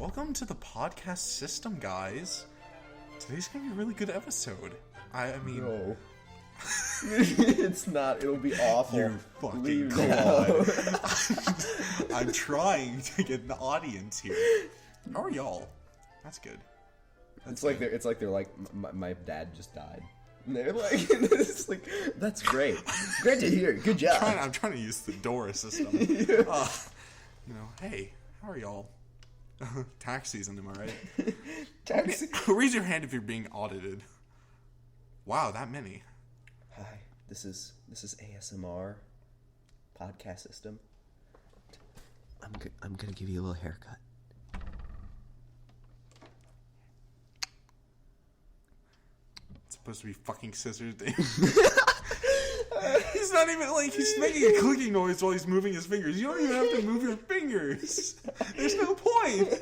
Welcome to the podcast system, guys. Today's gonna be a really good episode. I mean... No. It's not. It'll be awful. You fucking Leave god. I'm trying to get the audience here. How are y'all? That's good. It's like they're like, my dad just died. And they're like, it's like, that's great. Great to hear. Good job. I'm trying to use the Dora system. Hey, how are y'all? Tax season, am I right? Tax. Raise your hand if you're being audited. Wow, that many. Hi, this is ASMR podcast system. I'm gonna give you a little haircut. It's supposed to be fucking scissors, Dave. He's not even he's making a clicking noise while he's moving his fingers. You don't even have to move your fingers. There's no point.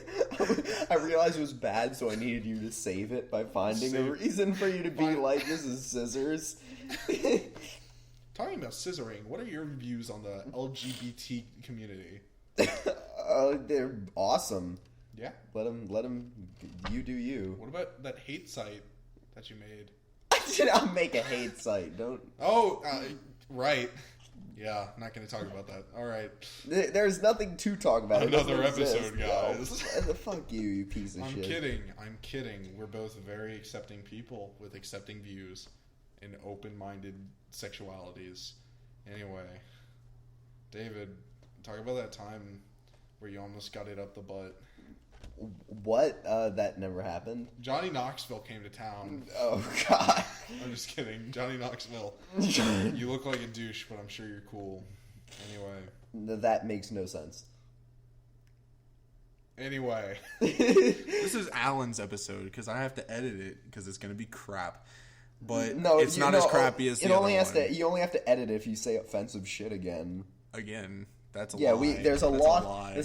I realized it was bad, so I needed you to save it by finding a reason for you to be like, this is scissors. Talking about scissoring, what are your views on the LGBT community? They're awesome. Yeah? Let them, you do you. What about that hate site that you made? I'll make a hate site, don't... Oh, right. Yeah, not going to talk about that. All right. There's nothing to talk about. Another episode, guys. No. Fuck you piece of shit. I'm kidding. We're both very accepting people with accepting views and open-minded sexualities. Anyway, David, talk about that time where you almost got it up the butt. What? That never happened. Johnny Knoxville came to town. Oh, God. I'm just kidding. Johnny Knoxville. You look like a douche, but I'm sure you're cool. Anyway. That makes no sense. Anyway. This is Alan's episode, because I have to edit it, because it's going to be crap. But it's not as crappy as the other one. You only have to edit it if you say offensive shit again. Again. That's a lie. There's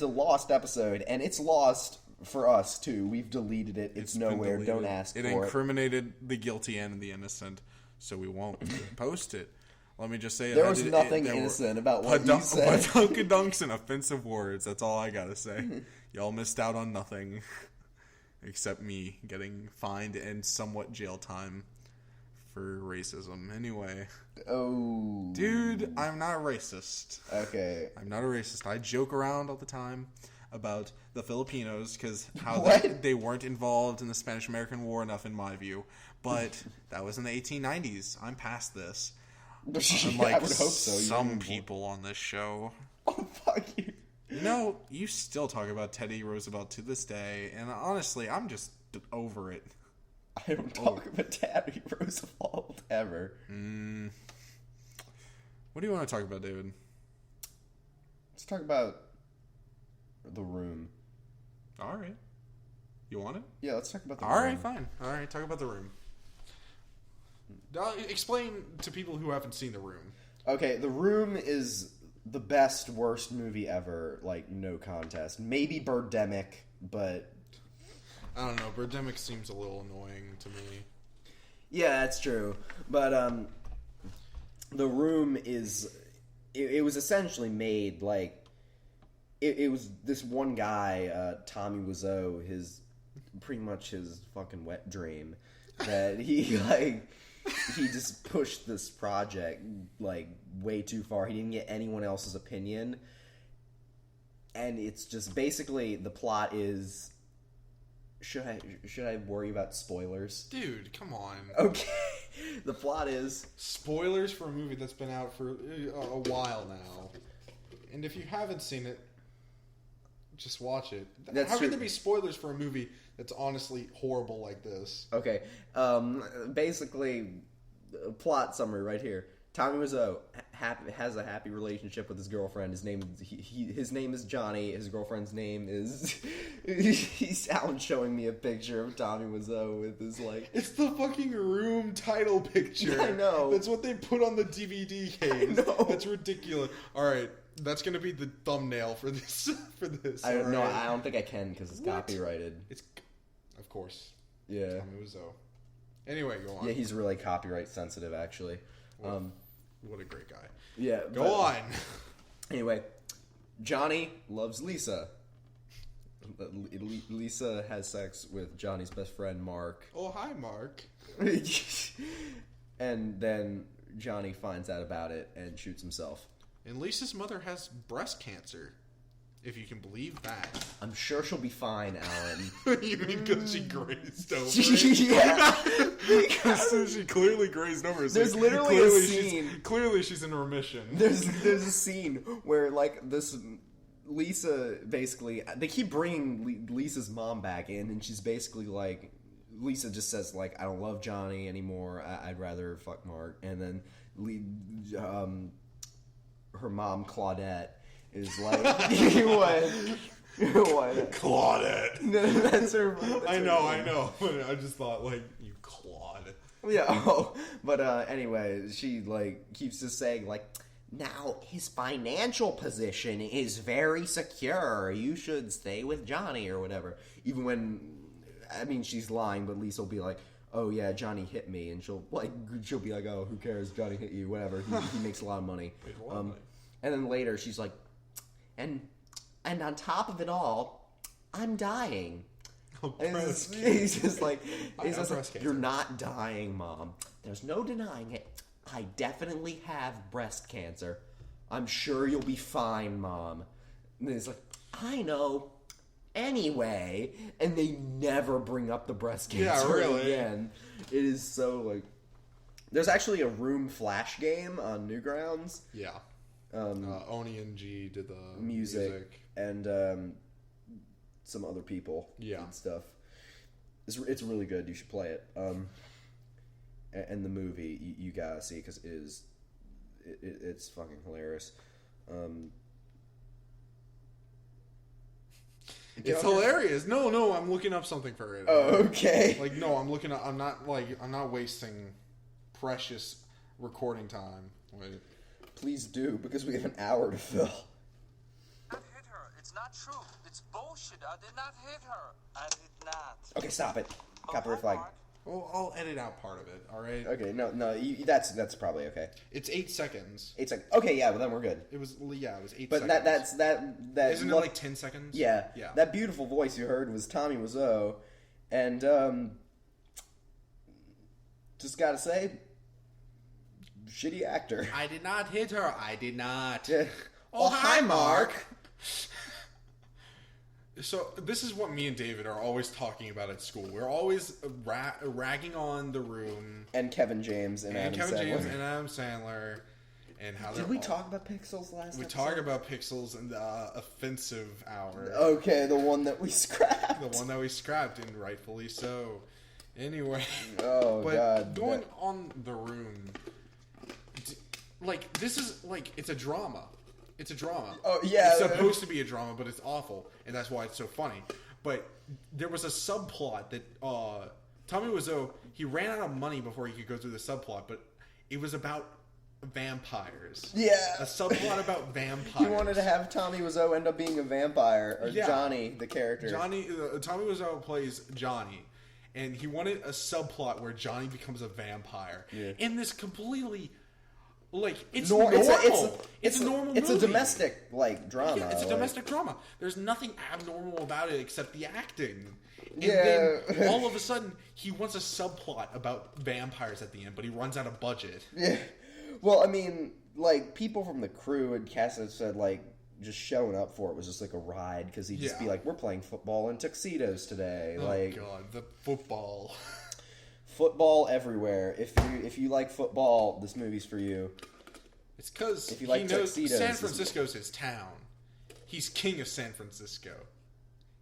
a lost episode, and it's lost for us too. We've deleted it. It's nowhere. Don't ask for it. It incriminated the guilty and the innocent, so we won't post it. Let me just say there was nothing innocent about what you said. Dunks and offensive words. That's all I gotta say. Y'all missed out on nothing, except me getting fined and somewhat jail time for racism. Anyway. Oh. Dude, I'm not racist. Okay. I'm not a racist. I joke around all the time about the Filipinos because they weren't involved in the Spanish-American War enough in my view. But that was in the 1890s. I'm past this. Unlike I would hope so. Some people on this show. Oh, fuck you. You still talk about Teddy Roosevelt to this day, and honestly, I'm just over it. I don't talk about Teddy Roosevelt ever. What do you want to talk about, David? Let's talk about The Room. All right. You want it? Yeah, let's talk about The Room. All right, fine. All right, talk about The Room. Explain to people who haven't seen The Room. Okay, The Room is the best, worst movie ever. Like, no contest. Maybe Birdemic, but... I don't know. Birdemic seems a little annoying to me. Yeah, that's true. But The Room is... It was essentially made like... It was this one guy, Tommy Wiseau, pretty much his fucking wet dream, that he just pushed this project like way too far. He didn't get anyone else's opinion, and it's just basically the plot is. Should I worry about spoilers? Dude, come on. Okay. The plot is... Spoilers for a movie that's been out for a while now. And if you haven't seen it, just watch it. How can there be spoilers for a movie that's honestly horrible like this? Okay. Basically, plot summary right here. Tommy Wiseau has a happy relationship with his girlfriend. His name is Johnny. His girlfriend's name is... Alan's showing me a picture of Tommy Wiseau with his, like... It's the fucking Room title picture. I know. That's what they put on the DVD case. I know. That's ridiculous. Alright, that's going to be the thumbnail for this. I don't think I can because it's copyrighted. Of course. Yeah. Tommy Wiseau. Anyway, go on. Yeah, he's really copyright sensitive, actually. What a great guy. Yeah. Go on. Anyway, Johnny loves Lisa. Lisa has sex with Johnny's best friend, Mark. Oh, hi, Mark. And then Johnny finds out about it and shoots himself. And Lisa's mother has breast cancer. If you can believe that. I'm sure she'll be fine, Alan. You mean because she grazed over it? Yeah. Because she clearly grazed over it. There's literally a scene. Clearly she's in remission. There's a scene where, like, this Lisa basically... They keep bringing Lisa's mom back in, and she's basically like... Lisa just says, like, I don't love Johnny anymore. I'd rather fuck Mark. And then her mom, Claudette, is like, what? Claudette. That's her. I know. I just thought, like, you Claude. Yeah. But anyway, she like keeps just saying like, now his financial position is very secure. You should stay with Johnny or whatever. Even when, I mean, she's lying, but Lisa will be like, oh yeah, Johnny hit me, and she'll be like, oh, who cares? Johnny hit you, whatever. He makes a lot of money. And then later she's like, and on top of it all, I'm dying. He's just like, you're not dying, Mom. There's no denying it. I definitely have breast cancer. I'm sure you'll be fine, Mom. And he's like, I know. Anyway, and they never bring up the breast cancer again. It is so like. There's actually a room flash game on Newgrounds. Yeah. Oni and G did the music. And some other people and stuff. It's really good. You should play it. And the movie you gotta see because it's fucking hilarious. It's hilarious. No, I'm looking up something for it. Oh, okay. Like, no, I'm looking up. I'm not wasting precious recording time. Wait. Please do, because we have an hour to fill. I did hit her. It's not true. It's bullshit. I did not hit her. I did not. Okay, stop it. Copyright flag. Well, I'll edit out part of it. All right. Okay, no, that's probably okay. It's 8 seconds. 8 seconds. Okay, yeah, well then we're good. It was 8 but seconds. But that isn't it like 10 seconds? Yeah. That beautiful voice you heard was Tommy Wiseau, and just gotta say, shitty actor. I did not hit her. I did not. Oh, hi, Mark. So this is what me and David are always talking about at school. We're always ragging on The Room and Kevin James and Adam Sandler, and how did we talk about Pixels last? We talked about Pixels in the offensive hour. Okay, the one that we scrapped. And rightfully so. Anyway, God. Going on The Room, like this is like it's a drama. It's a drama. Oh, yeah. It's supposed to be a drama, but it's awful, and that's why it's so funny. But there was a subplot that Tommy Wiseau, he ran out of money before he could go through the subplot, but it was about vampires. Yeah. A subplot about vampires. He wanted to have Tommy Wiseau end up being a vampire, or Johnny, the character. Tommy Wiseau plays Johnny, and he wanted a subplot where Johnny becomes a vampire. Yeah. In this completely... Like, it's normal. It's a normal movie. It's a domestic, like, drama. Yeah, it's a domestic drama. There's nothing abnormal about it except the acting. And then, all of a sudden, he wants a subplot about vampires at the end, but he runs out of budget. Yeah. Well, I mean, like, people from the crew and cast said, like, just showing up for it was just, like, a ride, because he'd just be like, we're playing football in tuxedos today. Oh, like, God, the football. Football everywhere. If you like football, this movie's for you. It's because he knows tuxedos, San Francisco's his town. He's king of San Francisco.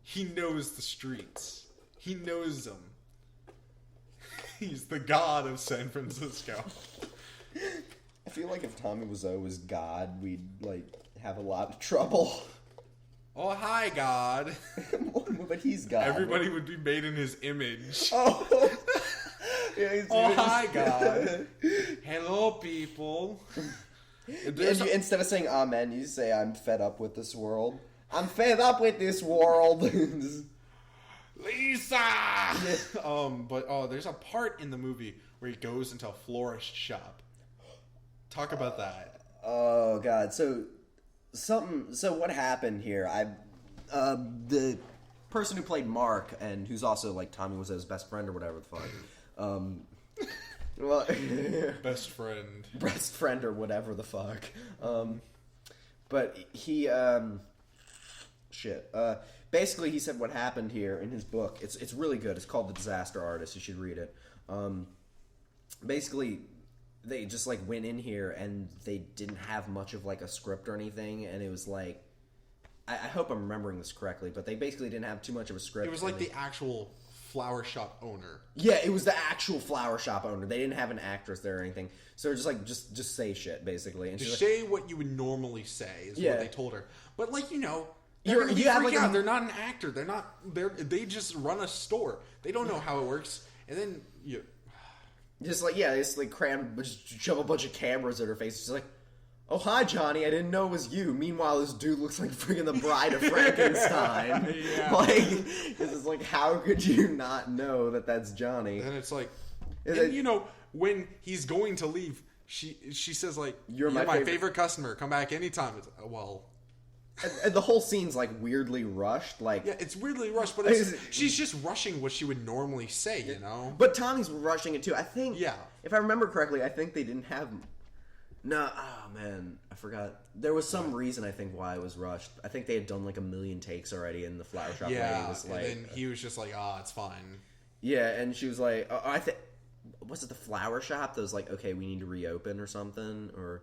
He knows the streets. He knows them. He's the god of San Francisco. I feel like if Tommy Wiseau was God, we'd like have a lot of trouble. Oh, hi, God. But he's God. Everybody would be made in his image. Oh. Yeah, hi, God. Hello, people. Instead of saying amen, you say, I'm fed up with this world. I'm fed up with this world. Lisa! But there's a part in the movie where he goes into a florist shop. Talk about that. Oh, God. So what happened here? person who played Mark and who's also like Tommy was his best friend or whatever the fuck. Well, Best friend or whatever the fuck. But he basically he said what happened here in his book. It's really good. It's called The Disaster Artist. You should read it. Basically, they just like went in here and they didn't have much of like a script or anything, and it was like I hope I'm remembering this correctly, but they basically didn't have too much of a script. It was like the actual flower shop owner. Yeah, it was the actual flower shop owner. They didn't have an actress there or anything, so they're just like just say shit basically. And Just she's say what you would normally say is what they told her. But like they're not an actor. They're not. They just run a store. They don't know how it works. And then just shove a bunch of cameras at her face. She's like, "Oh, hi, Johnny. I didn't know it was you." Meanwhile, this dude looks like freaking the Bride of Frankenstein. Yeah. Like, this is like, how could you not know that that's Johnny? And it's like, when he's going to leave, she says like, "You're my favorite customer. Come back anytime." It's, well. And the whole scene's like weirdly rushed. Like, yeah, it's weirdly rushed, but she's just rushing what she would normally say, you know. But Tommy's rushing it too. I think. Yeah. If I remember correctly, I think they didn't have. No, oh man, I forgot. There was some reason I think why it was rushed. I think they had done like 1 million takes already in the flower shop. Yeah, was like, and then he was just like, it's fine. Yeah, and she was like, I think was it the flower shop that was like, okay, we need to reopen or something, or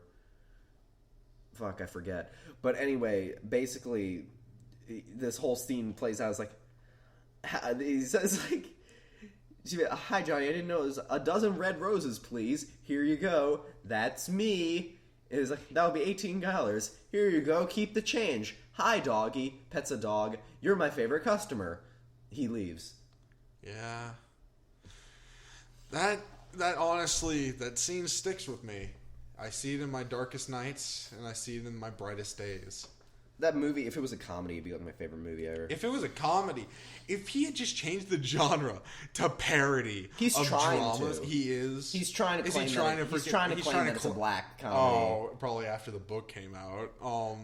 fuck, I forget. But anyway, basically, this whole scene plays out as like, he says like, "Hi, Johnny, I didn't know it was a dozen red roses, please. Here you go. That's me." It was like, "That would be $18. Here you go. Keep the change. Hi, doggy." Pets a dog. "You're my favorite customer." He leaves. Yeah. That honestly, that scene sticks with me. I see it in my darkest nights, and I see it in my brightest days. That movie, if it was a comedy, it'd be like my favorite movie ever. If it was a comedy, if he had just changed the genre to parody of dramas, he is. He's trying to claim that it's a black comedy. Oh, probably after the book came out.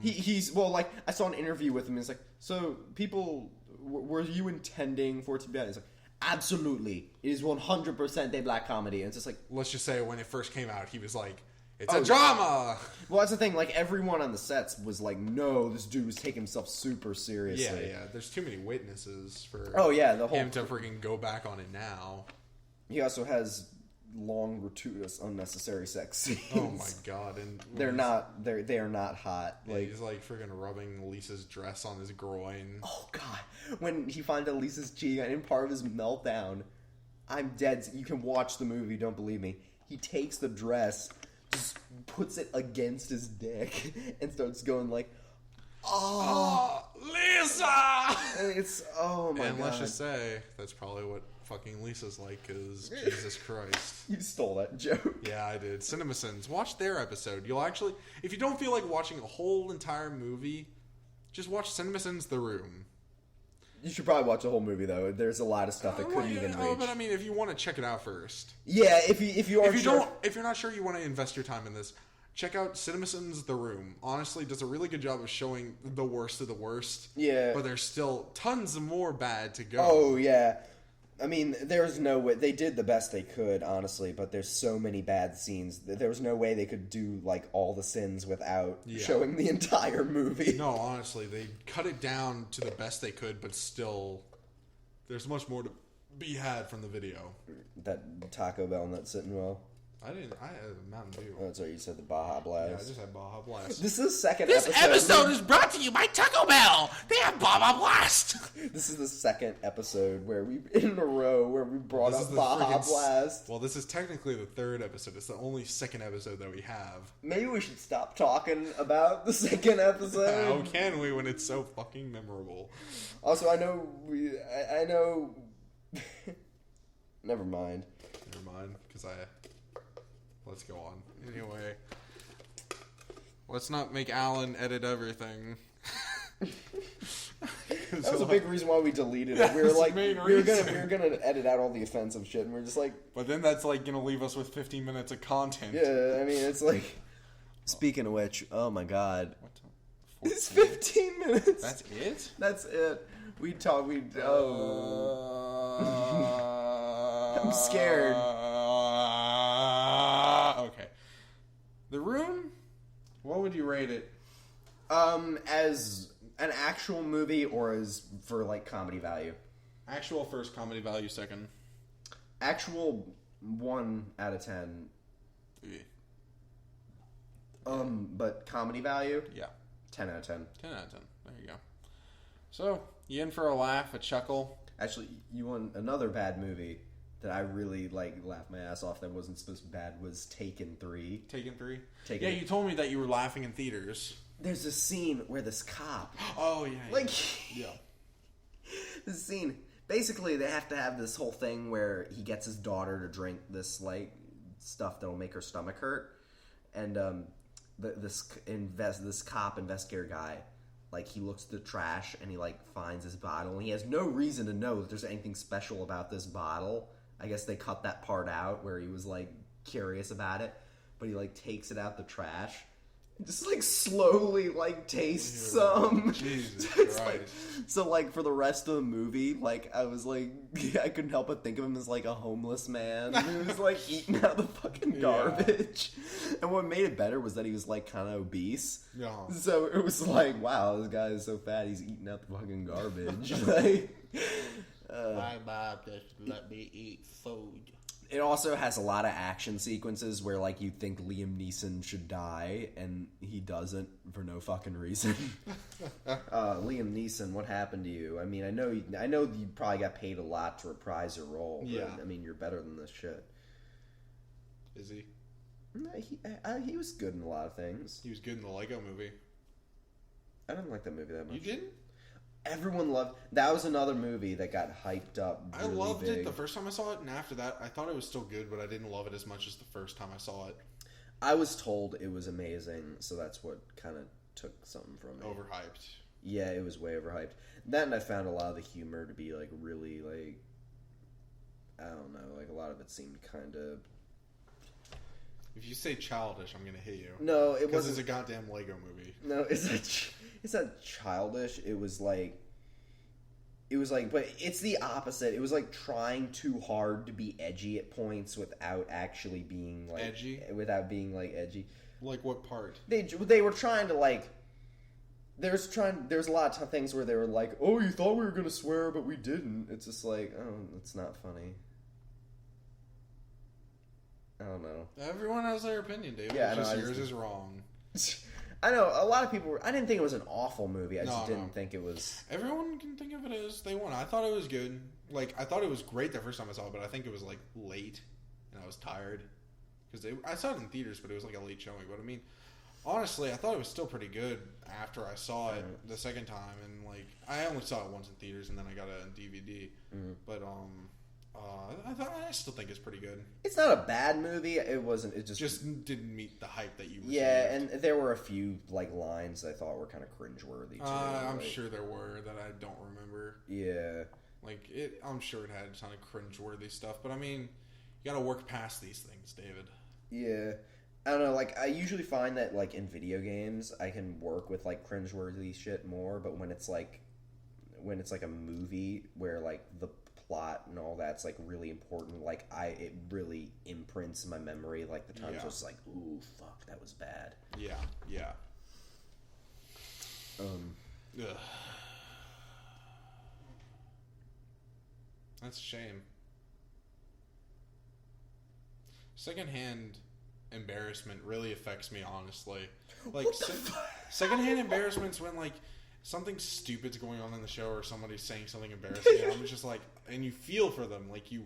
He's like, I saw an interview with him. He's like, "So people, were you intending for it to be bad?" He's like, "Absolutely, it is 100% a black comedy." And it's just like, let's just say when it first came out, he was like, "It's a drama!" Well, that's the thing. Like, everyone on the sets was like, "No, this dude was taking himself super seriously." Yeah. There's too many witnesses for him to freaking go back on it now. He also has long, gratuitous, unnecessary sex scenes. Oh my god! And they are not hot. Yeah, he's like freaking rubbing Lisa's dress on his groin. Oh god! When he finds out Lisa's cheating, and in part of his meltdown, I'm dead. You can watch the movie. Don't believe me. He takes the dress, just puts it against his dick, and starts going like, "Oh, Lisa!" And it's oh my god. And let's just say that's probably what fucking Lisa's like, because Jesus Christ. You stole that joke. Yeah, I did. CinemaSins. Watch their episode. You'll actually, if you don't feel like watching a whole entire movie, just watch CinemaSins The Room. You should probably watch the whole movie though. There's a lot of stuff that couldn't even reach. But I mean, if you want to check it out first. Yeah, if you're not sure you want to invest your time in this, check out CinemaSins The Room. Honestly, does a really good job of showing the worst of the worst. Yeah. But there's still tons more bad to go. Oh yeah. I mean, there's no way. They did the best they could, honestly, but there's so many bad scenes. There was no way they could do, like, all the sins without showing the entire movie. No, honestly, they cut it down to the best they could, but still, there's much more to be had from the video. That Taco Bell not sitting well. I had a Mountain Dew. Oh, that's right, you said the Baja Blast. Yeah, I just had Baja Blast. This is the second episode. This episode is brought to you by Taco Bell. They have Baja Blast. This is the second episode where we brought up Baja Blast. Well, this is technically the third episode. It's the only second episode that we have. Maybe we should stop talking about the second episode. How can we when it's so fucking memorable? Also, I know. Never mind, because let's go on. Anyway, let's not make Alan edit everything. That was a big reason why we deleted it. We were like, we were gonna edit out all the offensive shit, and we're just like. But then that's like gonna leave us with 15 minutes of content. Yeah, I mean, it's like. Speaking of which, oh my god, What? it's 15 minutes. That's it. That's it. I'm scared. Okay. The Room? What would you rate it? As an actual movie or as for, like, comedy value? Actual first, comedy value second. Actual 1 out of 10. Yeah. But comedy value? Yeah. 10 out of 10. 10 out of 10. There you go. So, you in for a laugh, a chuckle? Actually, you want another bad movie that I really, like, laughed my ass off that wasn't supposed to be bad was Taken 3. Taken 3? Taken. Yeah, you told me that you were laughing in theaters. There's a scene where this cop... Oh, yeah. Like... Yeah. This scene... Basically, they have to have this whole thing where he gets his daughter to drink this, like, stuff that'll make her stomach hurt. And, this cop investigator guy, like, he looks at the trash and he, like, finds his bottle. And he has no reason to know that there's anything special about this bottle. I guess they cut that part out where he was, like, curious about it. But he, like, takes it out the trash. Just, like, slowly, like, tastes some. Jesus It's Christ. like, so, like, for the rest of the movie, like, I was, like, I couldn't help but think of him as, like, a homeless man who was, like, eating out of the fucking garbage. And what made it better was that he was, like, kind of obese. Yeah. So it was like, wow, this guy is so fat, he's eating out the fucking garbage. Like, My mom just let me eat food. it also has a lot of action sequences where, like, you think Liam Neeson should die, and he doesn't for no fucking reason. Liam Neeson, what happened to you? I mean, I know you probably got paid a lot to reprise your role, but, Yeah. I mean, you're better than this shit. Is he? No, he was good in a lot of things. He was good in the Lego movie. I didn't like that movie that much. You didn't? Everyone loved... That was another movie that got hyped up really I loved big. it the first time I saw it, and after that, I thought it was still good, but I didn't love it as much as the first time I saw it. I was told it was amazing, so that's what kind of took something from me. Overhyped. Yeah, it was way overhyped. That, and I found a lot of the humor to be, like, really, like... I don't know, like, a lot of it seemed kind of... If you say childish, I'm gonna hit you. No, it Because it's wasn't... a goddamn Lego movie. No, it's not childish. It was like, but it's the opposite. It was like trying too hard to be edgy at points without actually being like Edgy? Without being like edgy. Like what part? They were trying to like. There's a lot of things where they were like, "Oh, you thought we were gonna swear, but we didn't." It's just like, oh, it's not funny. I don't know. Everyone has their opinion, David. Yeah, It's I know, just I yours just- is wrong. I know a lot of people were. I didn't think it was an awful movie. I No, just didn't no. think it was. Everyone can think of it as they want. I thought it was good. Like, I thought it was great the first time I saw it, but I think it was, like, late, and I was tired. Because I saw it in theaters, but it was, like, a late showing. But, I mean, honestly, I thought it was still pretty good after I saw it the second time. And, like, I only saw it once in theaters, and then I got it on DVD. But, I still think it's pretty good. It's not a bad movie. It wasn't. It Just didn't meet the hype that you received. Yeah, and there were a few like lines I thought were kind of cringeworthy too. I'm like, sure there were that I don't remember. Yeah, Like, I'm sure it had a ton of cringeworthy stuff, but I mean, you gotta work past these things, David. yeah. I don't know. Like, I usually find that like in video games, I can work with like cringeworthy shit more, but when it's like a movie where like the plot and all that's like really important, like it really imprints in my memory, like the times I was like, ooh, fuck, that was bad. Yeah. Ugh. That's a shame. Secondhand embarrassment really affects me, honestly. Like, secondhand embarrassment's when, like, something stupid's going on in the show or somebody's saying something embarrassing, and I'm just like, and you feel for them. Like, you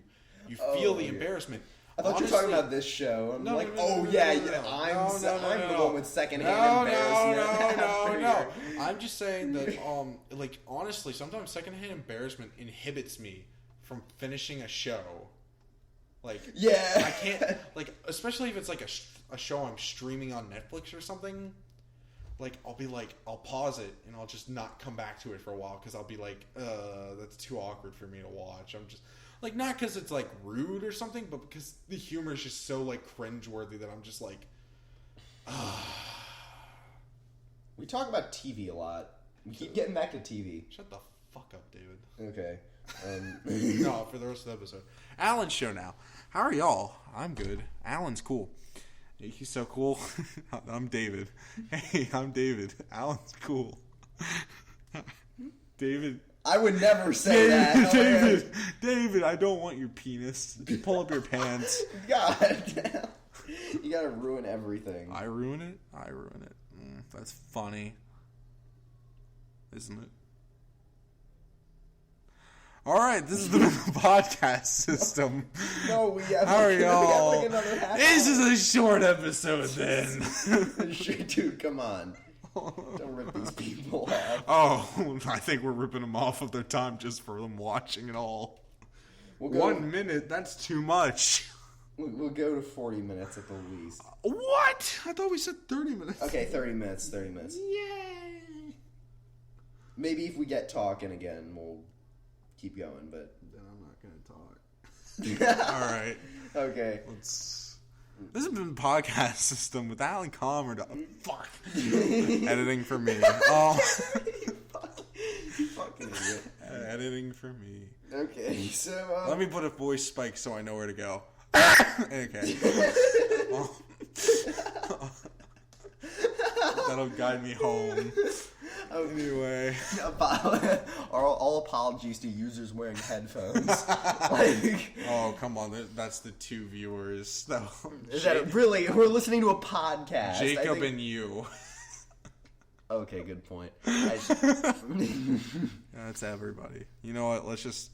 feel the embarrassment. I thought you were talking about this show. I'm I'm the one with secondhand embarrassment. No. I'm just saying that, like, honestly, sometimes secondhand embarrassment inhibits me from finishing a show. Like, yeah, I can't, like, especially if it's like a show I'm streaming on Netflix or something. Like, I'll pause it and I'll just not come back to it for a while because I'll be like, that's too awkward for me to watch. I'm just, like, not because it's, like, rude or something, but because the humor is just so, like, cringeworthy that I'm just like, We talk about TV a lot. We keep getting back to TV. shut the fuck up, David. Okay. No, for the rest of the episode. Alan's show now. How are y'all? I'm good. Alan's cool. He's so cool. I'm David. Hey, I'm David. Alan's cool. David. I would never say that. David, I don't want your penis. Just pull up your pants. God damn. You gotta ruin everything. I ruin it? I ruin it. That's funny. Isn't it? Alright, this is the podcast system. No, we have, How are y'all? like another half This hour. is a short episode then. Dude, come on. Don't rip these people off. Oh, I think we're ripping them off of their time just for them watching it all. We'll go, 1 minute, that's too much. We'll go to 40 minutes at the least. What? I thought we said 30 minutes. Okay, 30 minutes, 30 minutes. Yay. Maybe if we get talking again, we'll keep going, but... Then I'm not going to talk. All right. Okay. This has been the podcast system with Alan Commer. Fuck. Editing for me. You fucking idiot. Editing for me. Okay, so... Let me put a voice spike so I know where to go. Okay. That'll guide me home. Anyway. All apologies to users wearing headphones. Like, Oh, come on. That's the two viewers. is that really? We're listening to a podcast. Jacob and you. Okay, good point. That's everybody. You know what? Let's just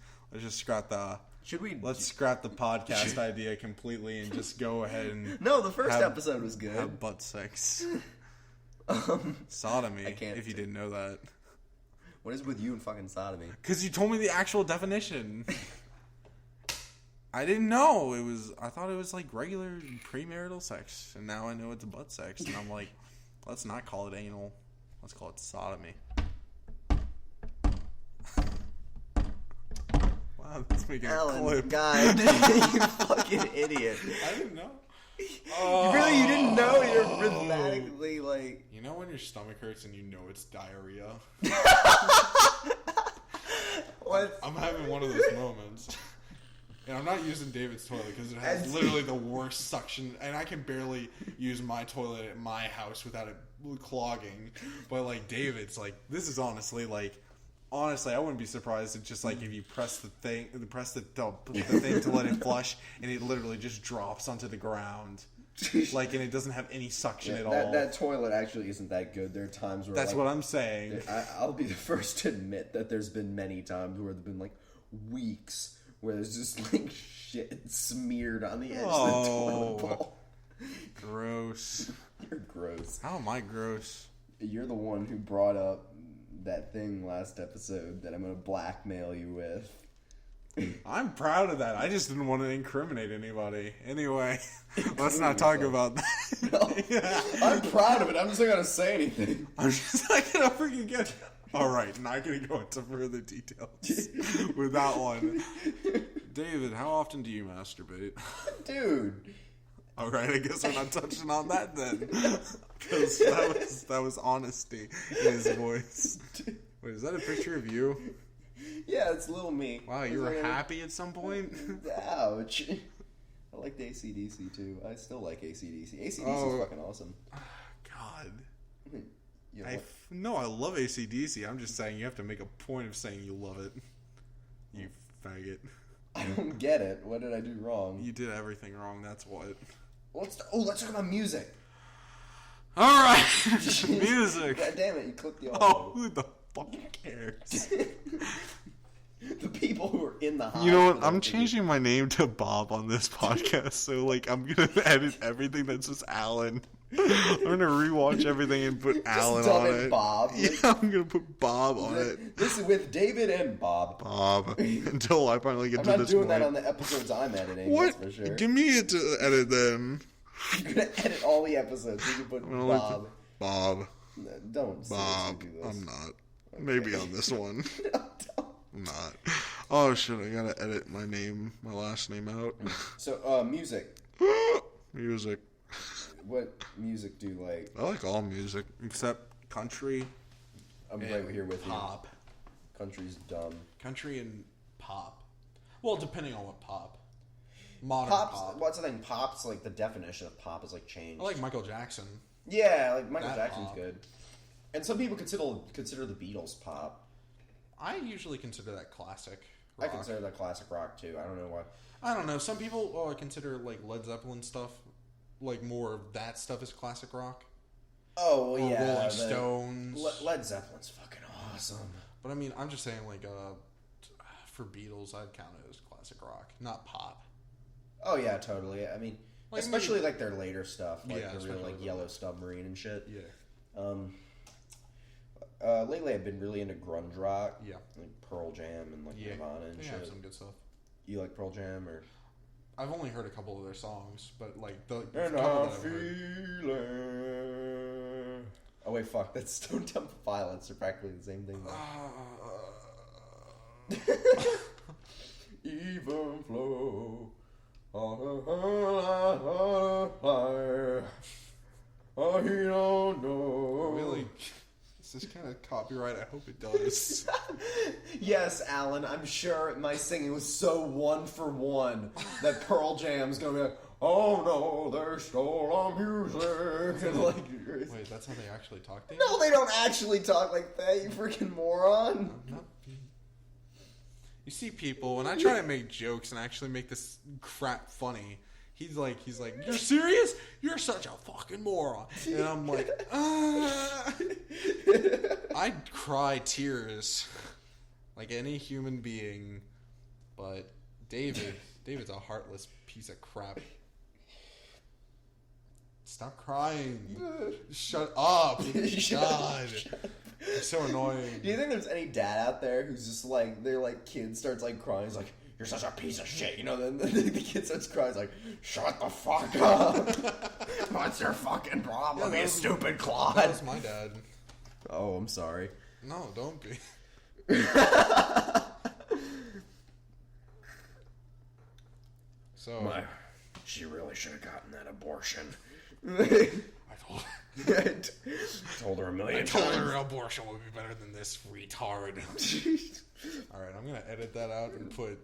scrap the... Should we? Let's scrap the podcast idea completely and just go ahead and... No, the first episode was good. Have butt sex. Sodomy, I can't. if you didn't know that. What is with you and fucking sodomy? Because you told me the actual definition. I didn't know. I thought it was like regular premarital sex. And now I know it's butt sex. And I'm like, let's not call it anal. Let's call it sodomy. Wow, let's make it a clip. God, you fucking idiot. I didn't know. You didn't know? You're rhythmatically like... You know when your stomach hurts and you know it's diarrhea? What? I'm having one of those moments. And I'm not using David's toilet because it has literally the worst suction. And I can barely use my toilet at my house without it clogging. But like David's, like, this is honestly like... Honestly, I wouldn't be surprised if just like if you press the thing to let it flush, and it literally just drops onto the ground, like, and it doesn't have any suction at all. That toilet actually isn't that good. There are times where that's what I'm saying. I'll be the first to admit that there's been many times where there've been like weeks where there's just like shit smeared on the edge of the toilet bowl. Gross. You're gross. How am I gross? You're the one who brought up that thing last episode that I'm going to blackmail you with. I'm proud of that. I just didn't want to incriminate anybody. Anyway, let's not talk about that. No, I'm proud of it. I'm just not going to say anything. I'm just not going to freaking get... Alright, not going to go into further details with that one. David, how often do you masturbate? Dude. Alright, I guess we're not touching on that then. Because that was honesty in his voice. Wait, is that a picture of you? Yeah, it's little me. Wow, you were happy at some point? Ouch. I liked AC/DC too. I still like AC/DC. AC/DC is fucking awesome. God. You know No, I love AC/DC. I'm just saying you have to make a point of saying you love it. You faggot. I don't get it. What did I do wrong? You did everything wrong, that's what. Let's talk about music. Alright! Music! God damn it, you clicked the audio. Oh, who the fuck cares? The people who are in the hospital. You know what? I'm changing my name to Bob on this podcast, so like I'm gonna edit everything that's just Alan. I'm gonna rewatch everything and put Alan on it. Bob. Yeah, I'm gonna put Bob on it. This is with David and Bob. Bob. Until I finally get I'm to this not doing point. that on the episodes I'm editing. What? That's for sure. Give me it to edit then. You're gonna edit all the episodes. You can put Bob. Bob. Don't Bob. do this. I'm not. Okay. Maybe on this one. No, don't. I'm not. Oh shit! I gotta edit my last name out. So, music. Music. What music do you like? I like all music except country. I'm right here with pop. Country's dumb. Country and pop. Well, depending on what pop. Modern Pop's, pop. what's the thing? Pop's like the definition of pop is like changed. I like Michael Jackson. Yeah, like Michael That Jackson's pop. good. And some people consider the Beatles pop. I usually consider that classic I rock. consider that classic rock too. I don't know why. I don't know. Some people consider like Led Zeppelin stuff, like more of that stuff is classic rock. Oh well, Or yeah, Rolling Stones. Led Zeppelin's fucking awesome. But I mean, I'm just saying, like, for Beatles, I'd count it as classic rock, not pop. Oh yeah, totally. I mean, Like, especially like their later stuff, like Yeah, the real especially like the- Yellow Submarine and shit. Yeah. Lately I've been really into grunge rock. Yeah. Like Pearl Jam and like Yeah. Nirvana and They shit. have some good stuff. You like Pearl Jam or? I've only heard a couple of their songs, but like the And couple I that I've heard. feel it. Oh wait, fuck! That's Stone Temple Pilots. They're practically the same thing. Even flow I don't know. Really? Is this kind of copyright? I hope it does. Yes, Alan, I'm sure my singing was so one for one that Pearl Jam's gonna be like, oh no, they stole our music. And like, Wait, that's how they actually talk to you? no, they don't actually talk like that, you freaking moron. I'm not being... You see people, when I try to make jokes and actually make this crap funny, he's like, you're serious? You're such a fucking moron. And I'm like, I'd cry tears like any human being, but David's a heartless piece of crap. Stop crying. Shut up. God. It's so annoying. Do you think there's any dad out there who's just like, their like kid starts like crying, he's like, you're such a piece of shit, you know, then the kid starts crying, he's like, shut the fuck up. What's your fucking problem, Yeah, you that was- stupid clod? That was my dad. Oh, I'm sorry. No, don't be. So She really should have gotten that abortion. I Told her a million told times. her abortion would be better than this retard. All right, I'm gonna edit that out and put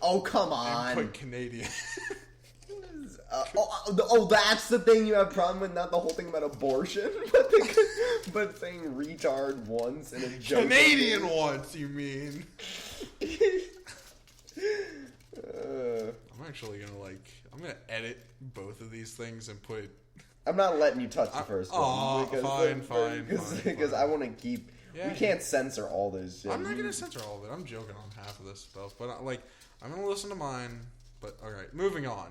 Oh, come on. Canadian. That's the thing you have a problem with, not the whole thing about abortion, but saying retard once in a joke. Canadian ones, you mean? I'm actually gonna I'm gonna edit both of these things and put. I'm not letting you touch the first Aw, one. fine. Because I want to keep. Yeah. We can't censor all this shit. I'm not gonna censor all of it. I'm joking on half of this stuff, but I'm gonna listen to mine. But all right, moving on.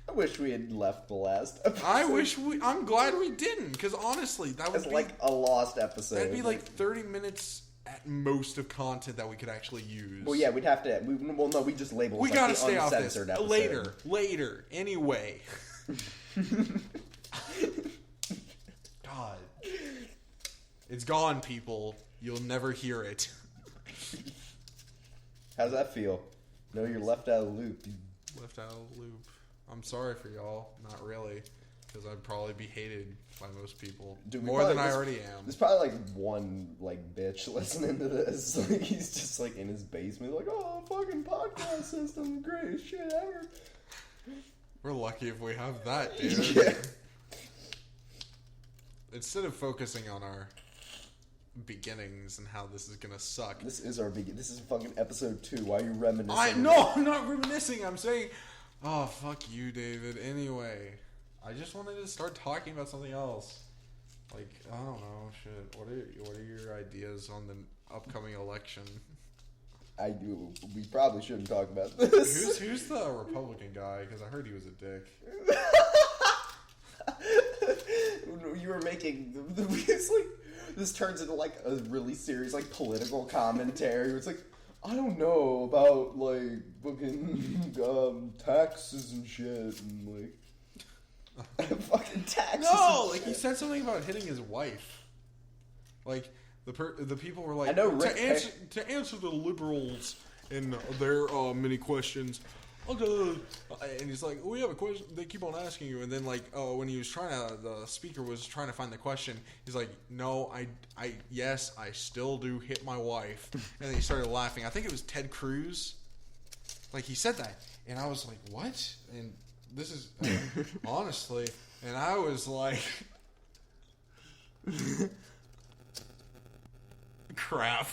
I wish we had left the last episode. I'm glad we didn't, because honestly, that would It's be like a lost episode. that'd be like 30 minutes at most of content that we could actually use. Well, yeah, we'd have to. We just label. We like gotta the stay off this uncensored episode. later. Anyway, God, it's gone, people. You'll never hear it. How's that feel? No, you're left out of the loop. Left out of the loop. I'm sorry for y'all. Not really, because I'd probably be hated by most people Dude, more than I already am. There's probably like one like bitch listening to this. Like he's just like in his basement, like, oh, fucking podcast system, greatest shit ever. We're lucky if we have that, dude. Yeah. Instead of focusing on our beginnings and how this is gonna suck. This is our This is fucking episode 2. Why are you reminiscing? I'm not reminiscing. I'm saying, oh, fuck you, David. Anyway, I just wanted to start talking about something else. Like, I don't know, shit. What are your ideas on the upcoming election? We probably shouldn't talk about this. Who's the Republican guy? Because I heard he was a dick. You were making it's like this turns into like a really serious like political commentary. It's like, I don't know about like fucking taxes and shit and like fucking taxes. No, and like shit. he said something about hitting his wife. Like the people were like, I know Rick to answer the liberals and their many questions. And he's like, we have a question. They keep on asking you. And then, like, when he was the speaker was trying to find the question, he's like, no, yes, I still do hit my wife. And then he started laughing. I think it was Ted Cruz. Like, he said that. And I was like, what? And this is, honestly, and I was like, crap.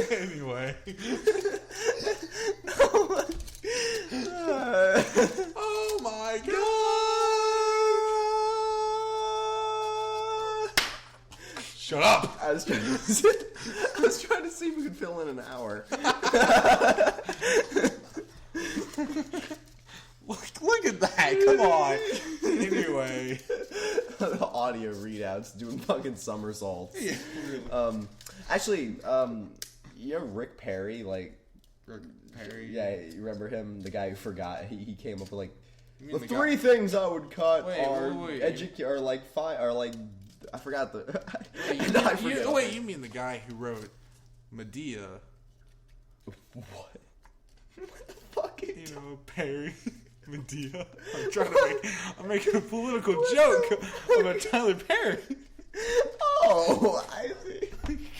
Anyway. Oh my god! Shut up! I was trying to see if we could fill in an hour. Look at that! Come on! Anyway. Audio readouts doing fucking somersaults. Yeah, really. Actually, you know Rick Perry, like Rick Perry. Yeah, you remember him, the guy who forgot. He came up with like You the mean three things I would cut are wait. or like I forgot the. I forget. Wait, you mean the guy who wrote Medea? What? What the fuck? You know, Perry. Medea. I'm making a political joke about Tyler Perry. Oh, I see.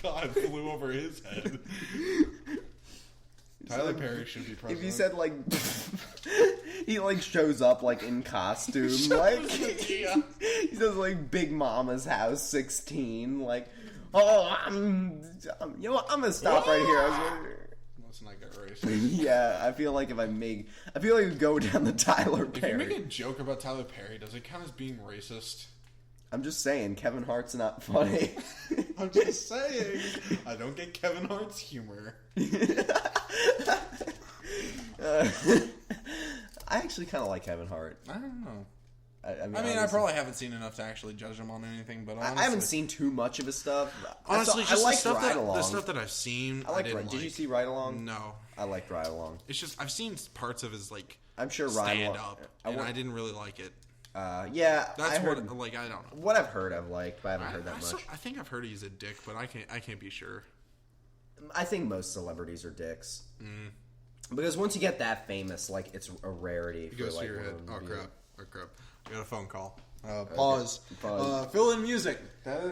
God flew over his head. Tyler Perry should be president. If you said like, he like shows up like in costume, like he says like Big Mama's house 16, like, I'm gonna stop right here. Let's not get racist. Yeah, I feel like we go down the Tyler Perry. If you make a joke about Tyler Perry, does it count as being racist? I'm just saying, Kevin Hart's not funny. I'm just saying. I don't get Kevin Hart's humor. I actually kind of like Kevin Hart. I don't know. I mean, I probably haven't seen enough to actually judge him on anything, but honestly, I haven't seen too much of his stuff. Honestly, I like Ride the stuff that I've seen, I didn't like. Did you see Ride Along? No. I liked Ride Along. It's just, I've seen parts of his, like, I'm sure Ride Along. stand-up, and I didn't really like it. Yeah, That's I heard, I don't know. What I've heard I've liked, but I haven't heard that much. I think I've heard he's a dick, but I can't be sure. I think most celebrities are dicks. Because once you get that famous, like, it's a rarity. It goes for, like, to your head. Oh, crap. I got a phone call. Pause. Fill in music. I'll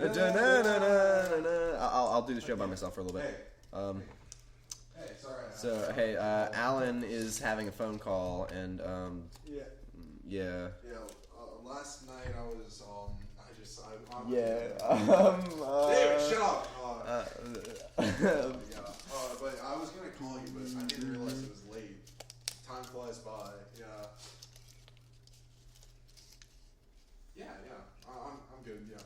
do the show by myself for a little bit. Hey, sorry. So, hey, Alan is having a phone call, and, yeah. Last night I was, David, shut up! But I was gonna call you, but I didn't realize it was late. Time flies by, yeah. I'm good, yeah.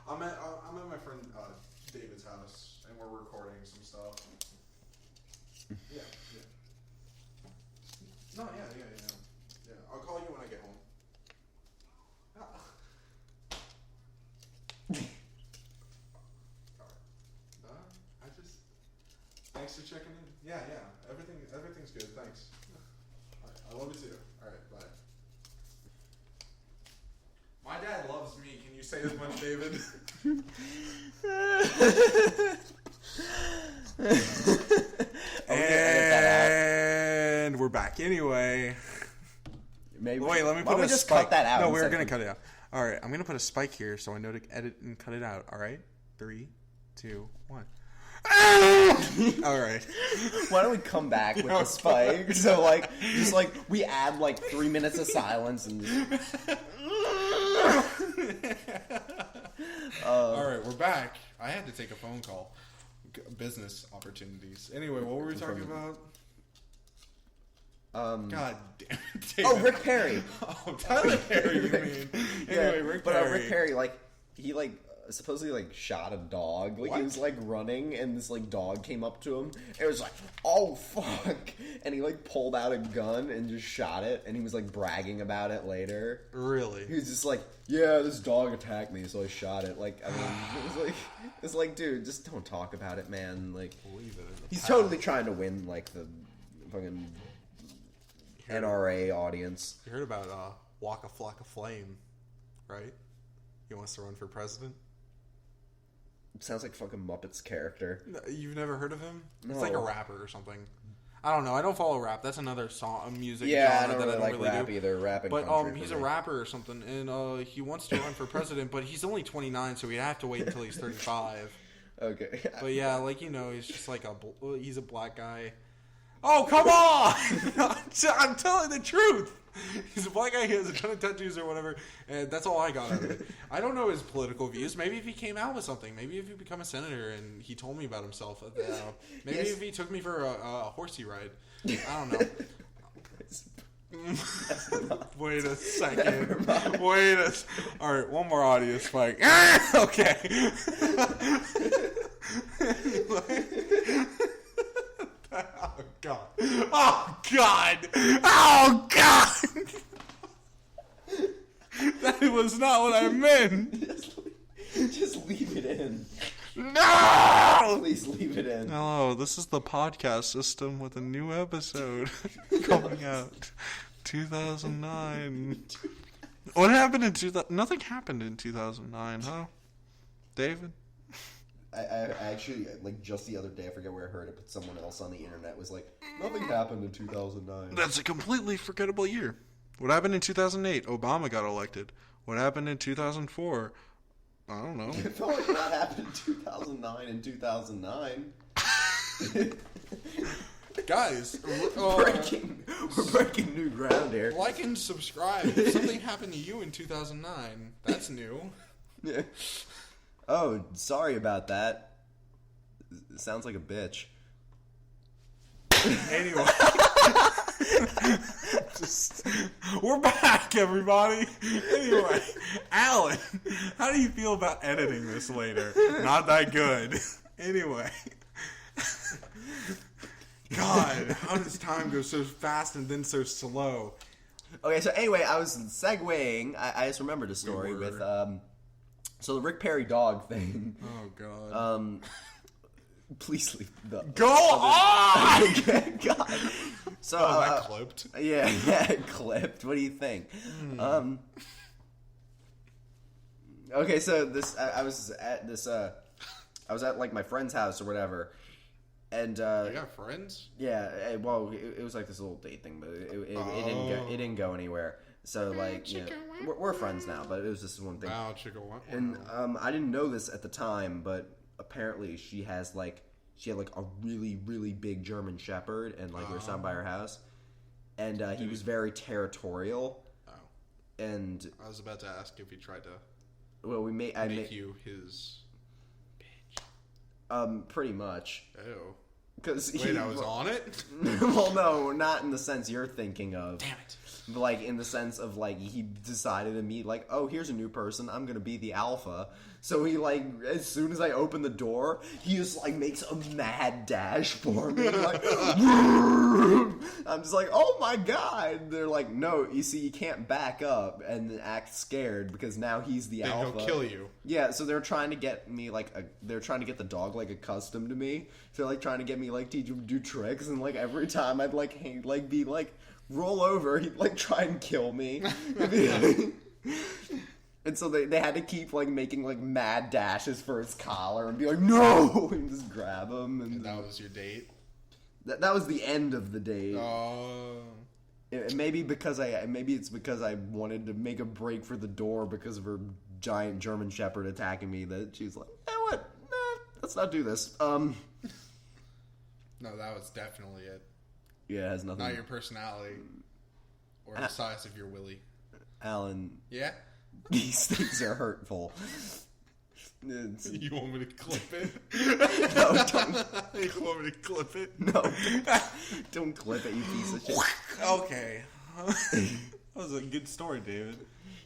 I'm at my friend, David's house, and we're recording some stuff. Yeah. No, yeah. I'll call you when I get home. Thanks for checking in. Yeah. Everything's good. Thanks. I love you too. All right, bye. My dad loves me. Can you say as much, David? And we're back anyway. Maybe. Wait, let me Why put don't a we just spike. cut that out? No, we're gonna cut it out. All right, I'm gonna put a spike here so I know to edit and cut it out. All right, 3, 2, 1. All right. Why don't we come back with the spike? So just we add 3 minutes of silence and. All right, we're back. I had to take a phone call. Business opportunities. Anyway, what were we talking about? God damn it, David. Oh, Rick Perry. Oh, Tyler Perry, you mean? Anyway, Rick Perry. But Rick Perry, he supposedly shot a dog. He was running, and this dog came up to him. It was like, oh fuck, and he pulled out a gun and just shot it. And he was bragging about it later. Really? He was just yeah, this dog attacked me, so I shot it. It's dude, just don't talk about it, man. He's totally trying to win the fucking NRA audience. You heard about Waka Flocka Flame, right? He wants to run for president. Sounds like fucking Muppets character. You've never heard of him? No. He's like a rapper or something. I don't know. I don't follow rap. That's another song, music Yeah, I genre don't that really I don't like really rap do. either. Rap and But country he's for a me. rapper or something, and he wants to run for president, but he's only 29, so we have to wait until he's 35. Okay. But yeah, like, he's just like he's a black guy. Oh, come on! I'm telling the truth. He's a black guy. He has a ton of tattoos or whatever, and that's all I got out of it. I don't know his political views. Maybe if he came out with something. Maybe if he become a senator and he told me about himself. Maybe Yes. if he took me for a horsey ride. I don't know. Wait a second. All right, one more audio spike. Okay. Oh God! Oh God! Oh God! That was not what I meant. Just leave it in. No! Please leave it in. Hello, this is the podcast system with a new episode coming out. 2009. What happened in 2000? Nothing happened in 2009, huh? David? I actually, like, just the other day, I forget where I heard it, but someone else on the internet was like, nothing happened in 2009. That's a completely forgettable year. What happened in 2008? Obama got elected. What happened in 2004? I don't know. I feel like that happened in 2009 and 2009. Guys, We're breaking new ground here. like and subscribe. If something happened to you in 2009, that's new. Yeah. Oh, sorry about that. It sounds like a bitch. Anyway. We're back, everybody. Anyway, Alan, how do you feel about editing this later? Not that good. Anyway. God, how does time go so fast and then so slow? Okay, so anyway, I was segueing. I just remembered a story with, so the Rick Perry dog thing. Oh, God. Please leave the... Go on! Okay, God. So, that clipped. Yeah, it clipped. What do you think? Okay, so I was at like my friend's house or whatever, and You got friends? yeah, well, it was like this little date thing, but it didn't go anywhere. So like, we're friends now, but it was just one thing. Wow, chicka, wow. And I didn't know this at the time, but apparently she had like a really, really big German Shepherd, and like we were standing by her house, and he was very territorial. Oh. And I was about to ask if he tried to well, I make you his bitch. Pretty much. Ew. Cause Wait, I was on it? Well, no, not in the sense you're thinking of. Damn it. But like in the sense of like he decided to meet like, oh, here's a new person, I'm gonna be the alpha. So he like as soon as I open the door, he just like makes a mad dash for me. Like I'm just like, oh my God. They're like, no, you see, you can't back up and act scared because now he's the Then alpha. he'll kill you. Yeah, so they're trying to get me they're trying to get the dog like accustomed to me. So they're like trying to get me like teach him to do tricks, and like every time I'd like be like roll over, he'd like try and kill me. And so they had to keep like making like mad dashes for his collar and be like, no, and just grab him. And that was your date? That was the end of the date. Oh. Maybe it's because I wanted to make a break for the door because of her giant German Shepherd attacking me that she's like, what? Nah, let's not do this. No, that was definitely it. Yeah, it has nothing. Not your personality or the size of your willy. Alan. Yeah? These things are hurtful. You want me to clip it? No, don't. You want me to clip it? No, don't clip it, you piece of shit. Okay. That was a good story, David.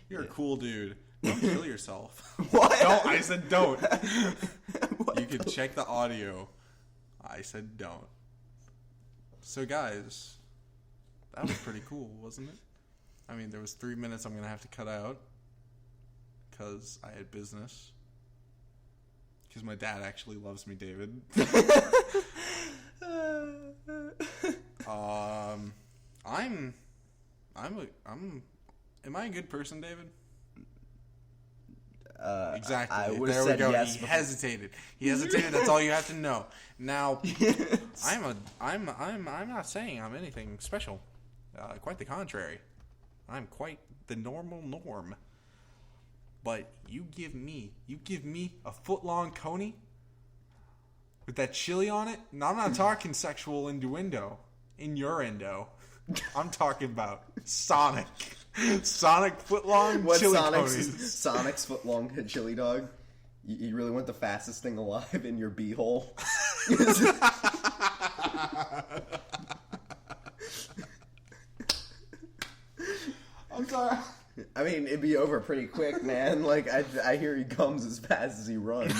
You're a cool dude. Don't kill yourself. What? Don't. I said don't. You can check the audio. I said don't. So, guys, that was pretty cool, wasn't it? I mean, there was 3 minutes I'm going to have to cut out because I had business. Because my dad actually loves me, David. Am I a good person, David? Exactly. I would have There we said go. yes. He hesitated. That's all you have to know. Now, I'm not saying I'm anything special. Quite the contrary. I'm quite the normal norm. But you give me a foot-long coney with that chili on it. And I'm not talking sexual innuendo in your endo. I'm talking about Sonic. Sonic foot-long chili conies. Sonic's foot-long chili dog? You really want the fastest thing alive in your beehole? I'm sorry. I mean, it'd be over pretty quick, man. Like, I hear he comes as fast as he runs.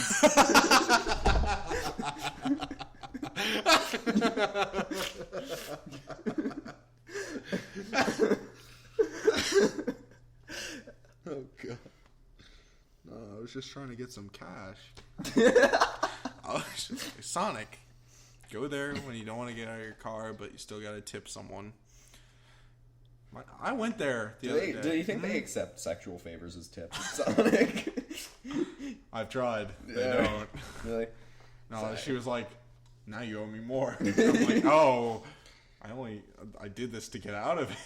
Oh, God. No, I was just trying to get some cash. Sonic, go there when you don't want to get out of your car, but you still got to tip someone. I went there the other day. Do you think they accept sexual favors as tips, Sonic? I've tried. They don't. Really? No, sorry. She was like, now you owe me more. I'm like, oh, I did this to get out of it.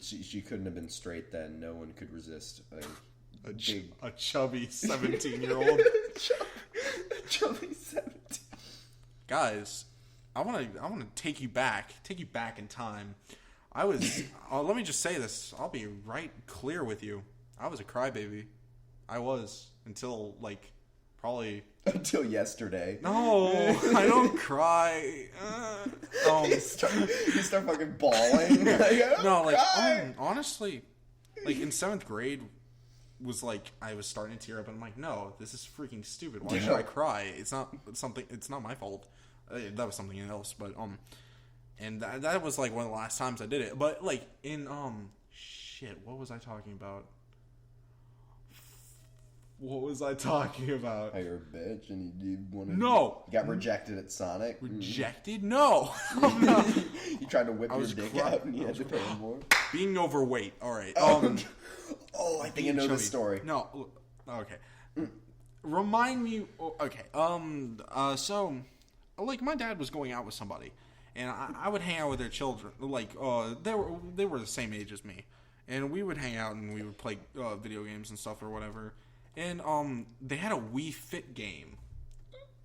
She couldn't have been straight then. No one could resist a chubby 17-year-old. Chubby 17. Guys, I want to take you back in time. I was. Let me just say this. I'll be right clear with you. I was a crybaby. I was until probably until yesterday. No, I don't cry. You start fucking bawling. Honestly, in 7th grade was I was starting to tear up, and I'm like, no, this is freaking stupid. Why should I cry? It's not my fault. That was something else, but and that was one of the last times I did it. But in what was I talking about? What was I talking about? How you're a bitch and you wanted. No, you got rejected at Sonic. Rejected? No. You tried to whip your dick out and you had to pay more. Being overweight. All right. I think I know this story. No. Okay. Remind me. Okay. So, my dad was going out with somebody, and I would hang out with their children. They were the same age as me, and we would hang out and we would play video games and stuff or whatever. And they had a Wii Fit game.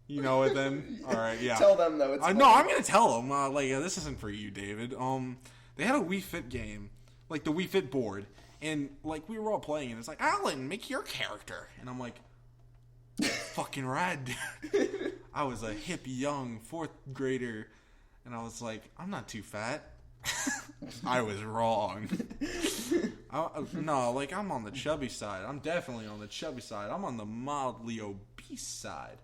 You know it then? All right, yeah. Tell them though. No, I'm gonna tell them. This isn't for you, David. They had a Wii Fit game, the Wii Fit board, and we were all playing, and it's like, Alan, make your character, and I'm like, fucking rad, dude. I was a hip young 4th grader, and I was like, I'm not too fat. I was wrong. I'm on the chubby side. I'm definitely on the chubby side. I'm on the mildly obese side.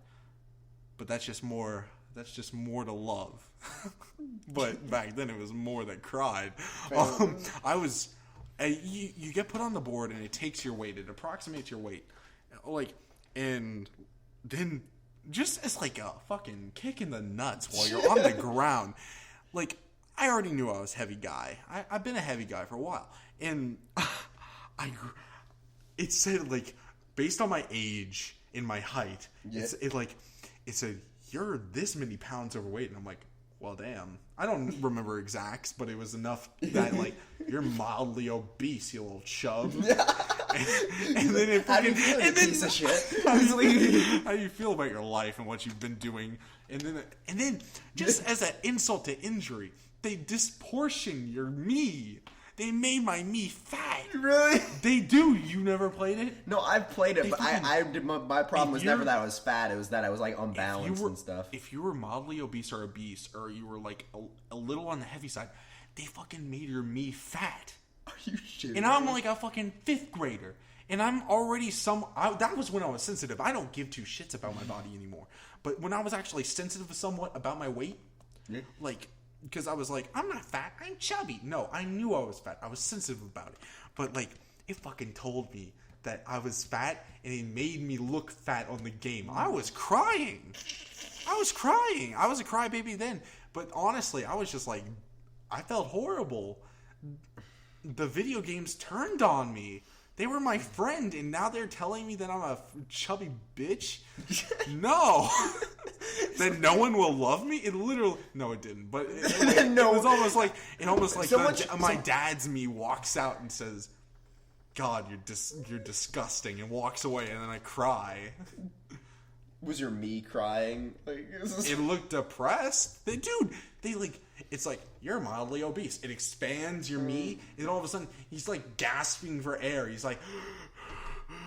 But that's just more to love. But back then it was more that cried. You get put on the board and it takes your weight. It approximates your weight. And then just as a fucking kick in the nuts while you're on the ground. I already knew I was a heavy guy. I've been a heavy guy for a while. And it said, based on my age and my height, it said, you're this many pounds overweight. And I'm like, well, damn. I don't remember exacts, but it was enough that, you're mildly obese, you little chub. And then it how do you feel, piece of shit? How do you feel about your life and what you've been doing? And then just as an insult to injury, they disportion your me. They made my me fat. Really? They do. You never played it? No, I've played it, but my problem was never that I was fat. It was that I was unbalanced and stuff. If you were mildly obese, or you were a little on the heavy side, they fucking made your me fat. Are you shitting? And I'm a fucking 5th grader. And I'm already that was when I was sensitive. I don't give two shits about my body anymore. But when I was actually sensitive somewhat about my weight, because I was I'm not fat, I'm chubby. No, I knew I was fat. I was sensitive about it. But, it fucking told me that I was fat, and it made me look fat on the game. I was crying. I was a crybaby then. But honestly, I was just I felt horrible. The video games turned on me They were my friend, and now they're telling me that I'm a chubby bitch? No. That no one will love me? It literally... No, it didn't. But it was almost like... my dad's me walks out and says, God, you're disgusting, and walks away, and then I cry. Was your me crying? Like, it looked depressed. It's like, you're mildly obese. It expands your me, and all of a sudden, he's like gasping for air. He's like,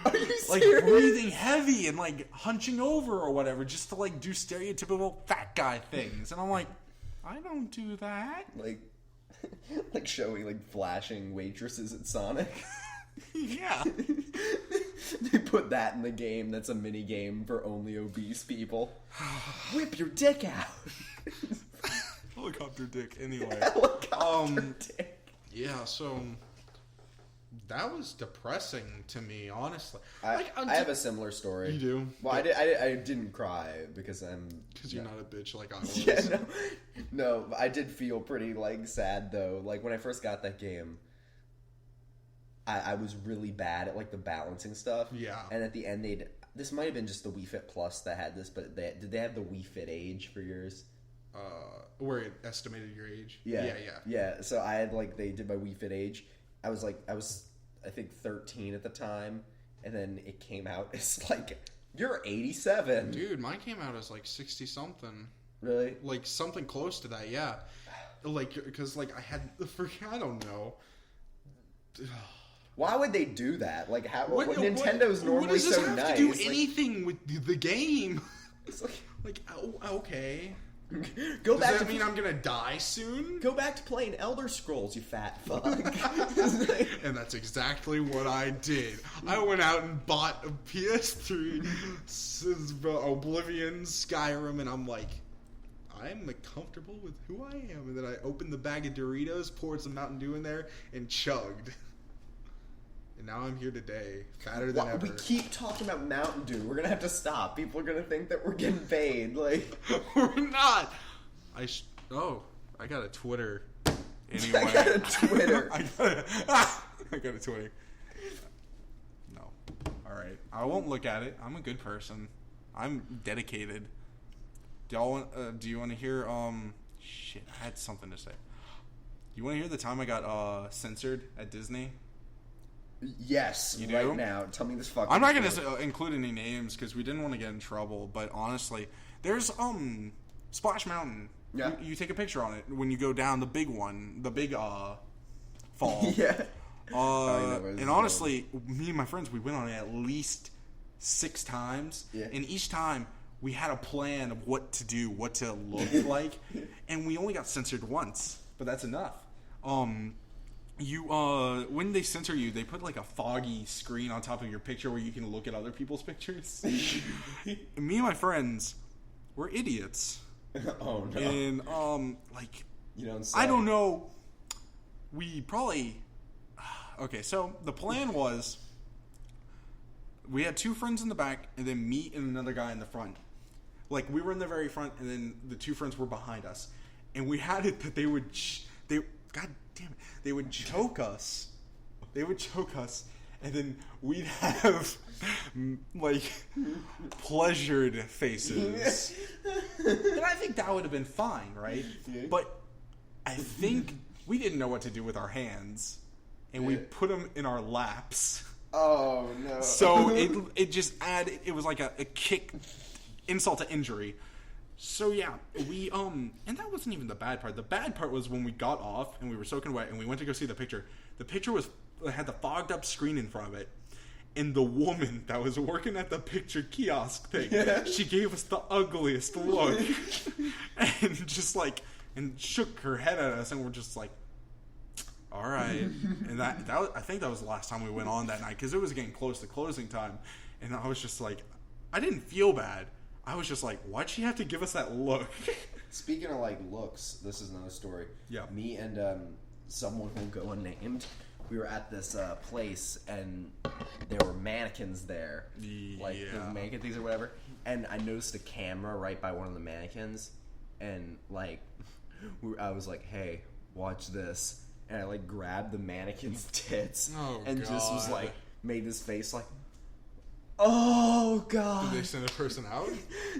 are you like serious? breathing heavy and like hunching over or whatever, just to like do stereotypical fat guy things. And I'm like, I don't do that. Like showing like flashing waitresses at Sonic. Yeah. They put that in the game. That's a mini game for only obese people. Whip your dick out. Helicopter dick, anyway. Helicopter dick. Yeah, so that was depressing to me, honestly. I have a similar story. You do? Well, I didn't cry because you're not a bitch like I was. Yeah, no, I did feel pretty like sad though. Like when I first got that game, I was really bad at like the balancing stuff. Yeah. And at the end, this might have been just the Wii Fit Plus that had this, but did they have the Wii Fit Age for yours? Where it estimated your age? Yeah. So I had they did my Wii Fit Age. I was I think 13 at the time, and then it came out as like, you're 87. Dude, mine came out as like 60 something. Really? Like something close to that, yeah. Like, because like I had I don't know. Why would they do that? Like, how? Nintendo's normally so nice. What does this have to do anything with the game? It's okay. Does that mean I'm gonna die soon? Go back to playing Elder Scrolls, you fat fuck. And that's exactly what I did. I went out and bought a PS3, Oblivion, Skyrim, and I'm like, I'm comfortable with who I am. And then I opened the bag of Doritos, poured some Mountain Dew in there, and chugged. And now I'm here today, fatter than ever. We keep talking about Mountain Dew. We're gonna have to stop. People are gonna think that we're getting paid. Like, we're not. I got a Twitter. Anyway, I got a Twitter. I got a Twitter. No. All right. I won't look at it. I'm a good person. I'm dedicated. Do you want to hear? Shit. I had something to say. You want to hear the time I got censored at Disney? Yes, you do? Right now. Tell me this fucking I'm not going to include any names because we didn't want to get in trouble, but honestly, there's Splash Mountain. Yeah. You take a picture on it when you go down the big one, the big fall. Yeah. And honestly, me and my friends, we went on it at least 6 times. Yeah. And each time we had a plan of what to do, what to look like, and we only got censored once, but that's enough. When they censor you, they put like a foggy screen on top of your picture where you can look at other people's pictures. Me and my friends were idiots. Oh no. And you don't say. I don't know. We probably okay. So the plan was we had 2 friends in the back, and then me and another guy in the front. Like we were in the very front, and then the 2 friends were behind us, and we had it that they would God damn it. They would choke us. And then we'd have, like, pleasured faces. And I think that would have been fine, right? Yeah. But I think we didn't know what to do with our hands. And we put them in our laps. Oh, no. So it just added, it was like a kick, insult to injury. So yeah, we and that wasn't even the bad part. The bad part was when we got off and we were soaking wet and we went to go see the picture. The picture had the fogged up screen in front of it, and the woman that was working at the picture kiosk thing, she gave us the ugliest look, and just and shook her head at us, and we're just like, all right. And that was, I think that was the last time we went on that night because it was getting close to closing time, and I was just like, I didn't feel bad. I was just like, why'd she have to give us that look? Speaking of looks, this is another story. Yeah. Me and someone who'll go unnamed, we were at this place, and there were mannequins there, the mannequin things or whatever. And I noticed a camera right by one of the mannequins, and I was like, "Hey, watch this!" And I grabbed the mannequin's tits, and just was like, made his face like, oh god. Did they send a person out?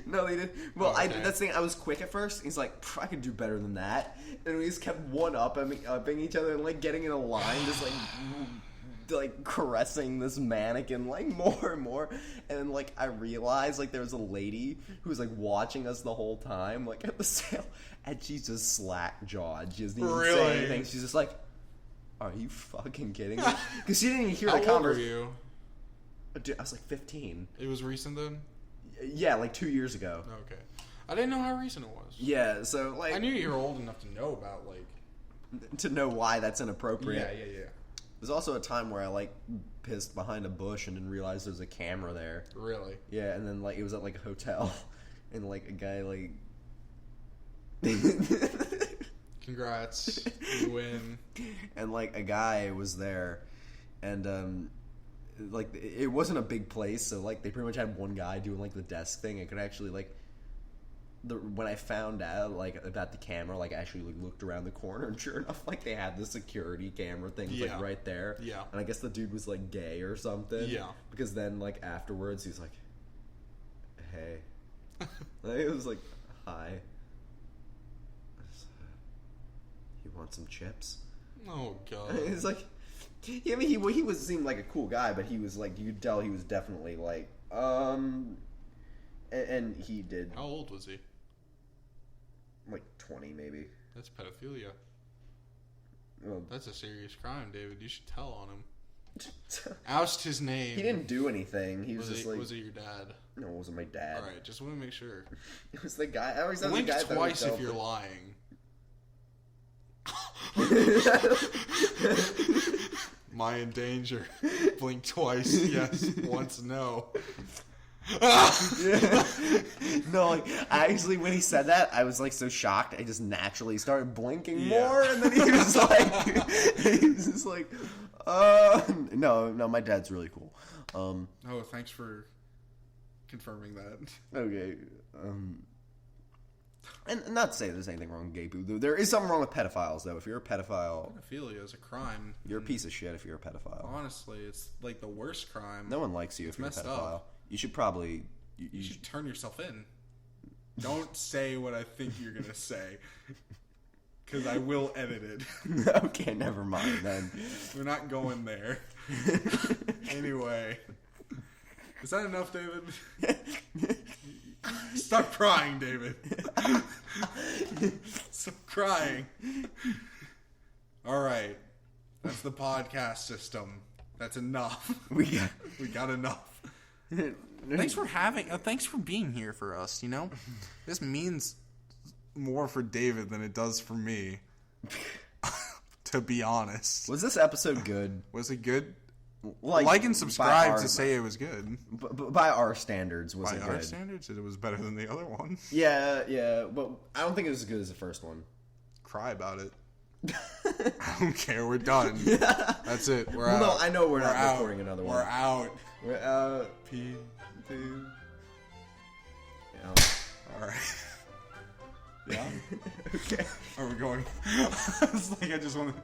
No, they didn't. Well, Oh, okay. that's the thing. I was quick at first. He's like, I could do better than that. And we just kept upping each other and like getting in a line, just like caressing this mannequin like more and more. And then like I realized like there was a lady who was like watching us the whole time, like at the sale, and she's just slack jawed. She doesn't even say anything. She's just like, are you fucking kidding me? Because she didn't even hear How the old were conversation. you? Dude, I was like 15. It was recent then? Yeah, like 2 years ago. Okay. I didn't know how recent it was. Yeah, so like I knew you were old enough to know about, like... to know why that's inappropriate. Yeah. There's also a time where I like pissed behind a bush and didn't realize there was a camera there. Really? Yeah, and then like it was at like a hotel, and like a guy like. Congrats. You win. And like a guy was there, and like it wasn't a big place, so like they pretty much had one guy doing like the desk thing. I could actually like. When I found out like about the camera, like I actually like, looked around the corner, and sure enough, like they had the security camera thing like right there. Yeah. And I guess the dude was like gay or something. Yeah. Because then like afterwards, he's like, "Hey," like, it was like, "Hi." You want some chips? Oh god. He's like, yeah, I mean, he was seemed like a cool guy, but he was like, you could tell he was definitely like, and he did. How old was he? Like 20, maybe. That's pedophilia. Well, That's a serious crime, David. You should tell on him. Oust his name. he didn't do anything. He was, just like, was it your dad? no, it wasn't my dad. Alright, just want to make sure. It was the guy. I always thought it was Blink the guy that twice was if you're dope. lying. Am I in danger? Blink twice, yes. Once, no. Yeah. No, like I actually when he said that, I was like so shocked. I just naturally started blinking Yeah. more, and then he was like, he was just like, no, my dad's really cool. Oh, thanks for confirming that. Okay, and not to say there's anything wrong with gay people. There is something wrong with pedophiles, though. If you're a pedophile, Pedophilia is a crime. you're a piece of shit. If you're a pedophile, Honestly, it's like the worst crime. no one likes you if you're a messed pedophile. up. You should probably You should turn yourself in. Don't say what I think you're going to say. Because I will edit it. Okay, never mind then. We're not going there. Anyway. Is that enough, David? Stop crying, David. Stop crying. Alright. That's the podcast system. That's enough. We got enough. Thanks for being here for us, you know? This means more for David than it does for me. To be honest. Was this episode good? Was it good? Like and subscribe to say it was good. By our standards, was By it our good? standards, it was better than the other one. Yeah, but I don't think it was as good as the first one. Cry about it. I don't care. We're done. That's it. We're out. No, I know we're not out. recording another one. We're out. We're out. P. Yeah. All right. Yeah. Okay. Are we going? It's like I just want to.